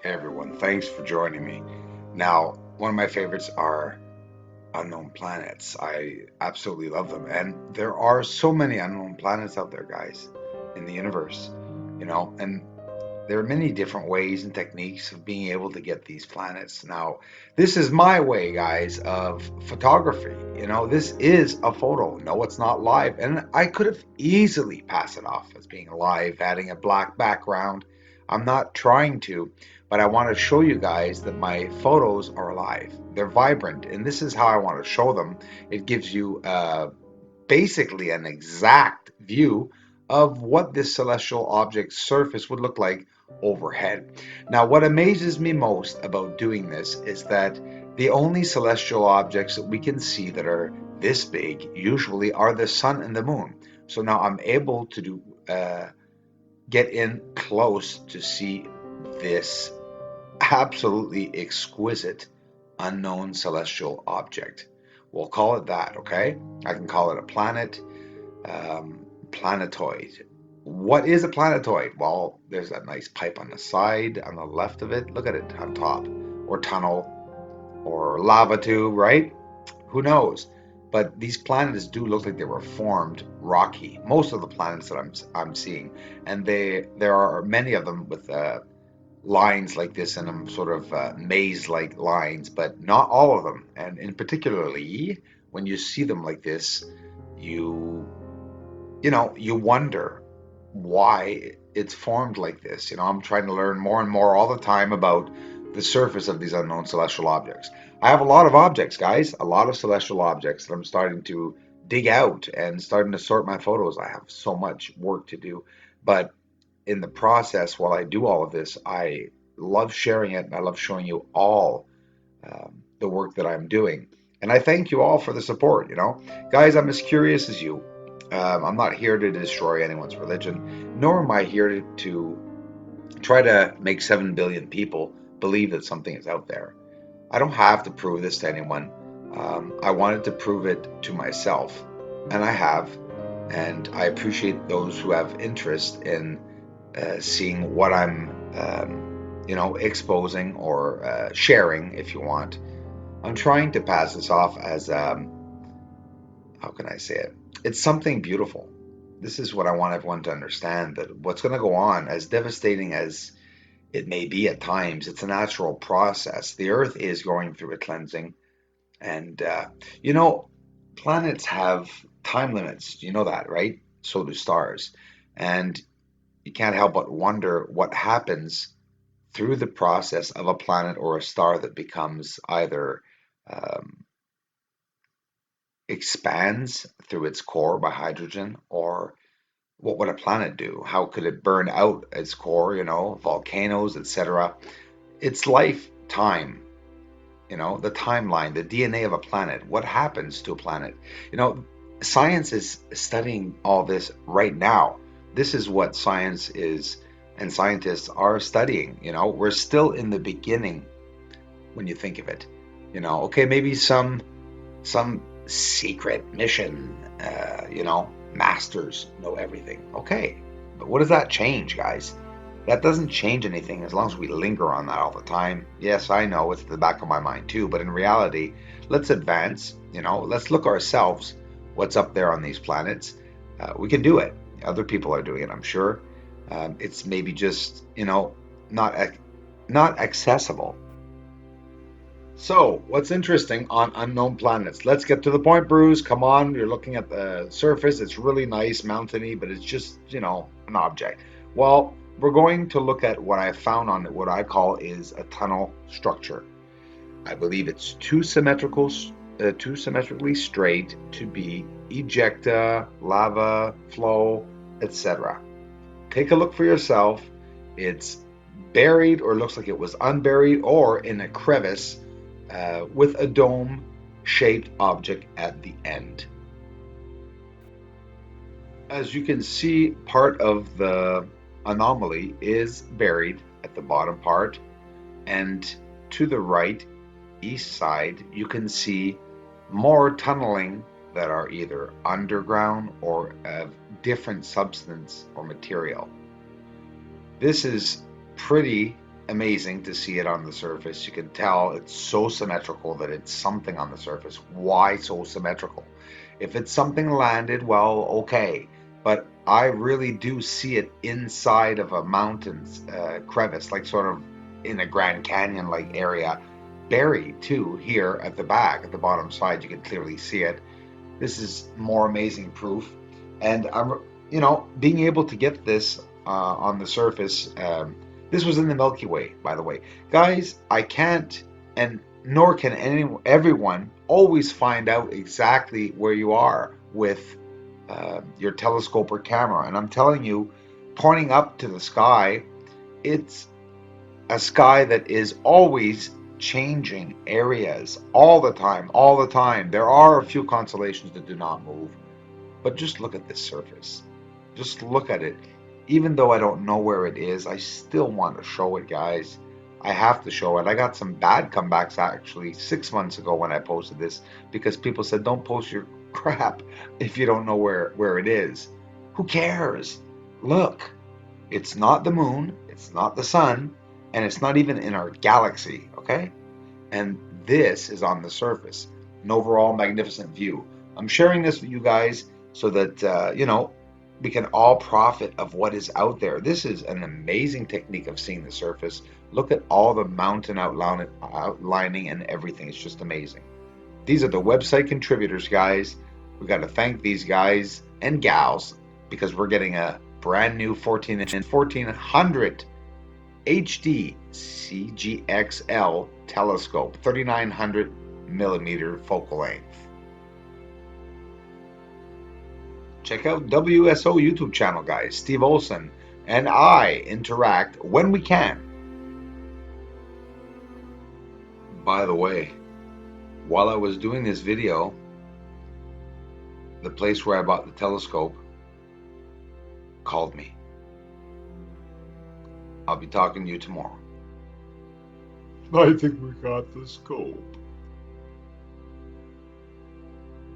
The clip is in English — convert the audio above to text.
Hey everyone, thanks for joining me. Now, one of my favorites are unknown planets. I absolutely love them. And there are so many unknown planets out there, guys, in the universe, and there are many different ways and techniques of being able to get these planets. Now, this is my way, guys, of photography. This is a photo. No, it's not live. And I could have easily passed it off as being live, adding a black background. I'm not trying to, but I want to show you guys that my photos are alive. They're vibrant, and this is how I want to show them. It gives you basically an exact view of what this celestial object's surface would look like overhead. Now, what amazes me most about doing this is that the only celestial objects that we can see that are this big usually are the sun and the moon. So now I'm able to get in close to see this absolutely exquisite unknown celestial object. We'll call it that, okay? I can call it a planet, planetoid. What is a planetoid? Well, there's a nice pipe on the side, on the left of it. Look at it on top, or tunnel, or lava tube, right? Who knows? But these planets do look like they were formed rocky. Most of the planets that I'm seeing, and there are many of them with lines like this in them, sort of maze-like lines, but not all of them. And in particularly, when you see them like this, you you wonder why it's formed like this. I'm trying to learn more and more all the time about the surface of these unknown celestial objects. I have a lot of objects, guys, a lot of celestial objects that I'm starting to dig out and starting to sort my photos. I have so much work to do, but in the process, while I do all of this, I love sharing it and I love showing you all the work that I'm doing. And I thank you all for the support. Guys, I'm as curious as you. I'm not here to destroy anyone's religion, nor am I here to try to make 7 billion people believe that something is out there. I don't have to prove this to anyone. I wanted to prove it to myself, and I have. And I appreciate those who have interest in seeing what I'm, exposing or sharing, if you want. I'm trying to pass this off as, how can I say it? It's something beautiful. This is what I want everyone to understand, that what's going to go on, as devastating as it may be at times, it's a natural process. The Earth is going through a cleansing. And, you know, planets have time limits. You know that, right? So do stars. And you can't help but wonder what happens through the process of a planet or a star that becomes either um, expands through its core by hydrogen, or what would a planet do? How could it burn out its core, volcanoes, etc.? Its lifetime, the timeline, the DNA of a planet. What happens to a planet? You know, Science is studying all this right now. This is what science is and scientists are studying. We're still in the beginning when you think of it. Okay, maybe some secret mission, masters know everything. Okay, but what does that change, guys? That doesn't change anything as long as we linger on that all the time. Yes, I know it's at the back of my mind too, but in reality, let's advance. Let's look ourselves what's up there on these planets. We can do it. Other people are doing it, I'm sure. It's maybe just, not not accessible. So, what's interesting on unknown planets? Let's get to the point, Bruce. Come on, you're looking at the surface. It's really nice, mountainy, but it's just, an object. Well, we're going to look at what I found on what I call is a tunnel structure. I believe it's too symmetrically straight to be ejecta, lava, flow, etc. Take a look for yourself. It's buried or looks like it was unburied or in a crevice with a dome shaped object at the end. As you can see, part of the anomaly is buried at the bottom part, and to the right, east side, you can see more tunneling that are either underground or of different substance or material. This is pretty. amazing to see it on the surface. You can tell it's so symmetrical that it's something on the surface. Why so symmetrical? If it's something landed, well, okay. But I really do see it inside of a mountain's crevice, like sort of in a Grand Canyon like area, buried too here at the back, at the bottom side. You can clearly see it. This is more amazing proof. And being able to get this on the surface. This was in the Milky Way, by the way, guys. I can't, and nor can everyone always find out exactly where you are with your telescope or camera. And I'm telling you, pointing up to the sky, it's a sky that is always changing areas all the time, all the time. There are a few constellations that do not move, but just look at this surface. Just look at it. Even though I don't know where it is, I still want to show it, guys. I have to show it. I got some bad comebacks actually 6 months ago when I posted this because people said, don't post your crap if you don't know where it is. Who cares? Look, it's not the moon, it's not the sun, and it's not even in our galaxy, okay? And this is on the surface. An overall magnificent view. I'm sharing this with you guys so that we can all profit of what is out there. This is an amazing technique of seeing the surface. Look at all the mountain outlining and everything. It's just amazing. These are the website contributors, guys. We got to thank these guys and gals because we're getting a brand new 14-inch 1400 HD CGXL telescope, 3900 millimeter focal length. Check out WSO YouTube channel, guys. Steve Olson and I interact when we can. By the way, while I was doing this video, the place where I bought the telescope called me. I'll be talking to you tomorrow. I think we got the scope.